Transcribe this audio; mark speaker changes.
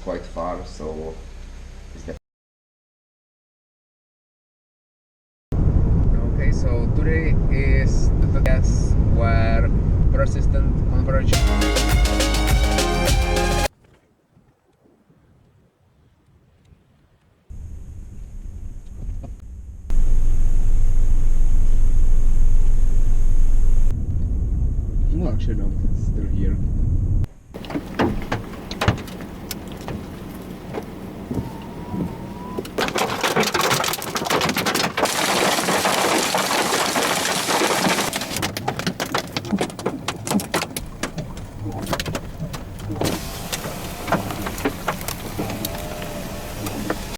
Speaker 1: quite far, so it's okay. So today is the test where persistent conversion. Well, actually, no, it's still here.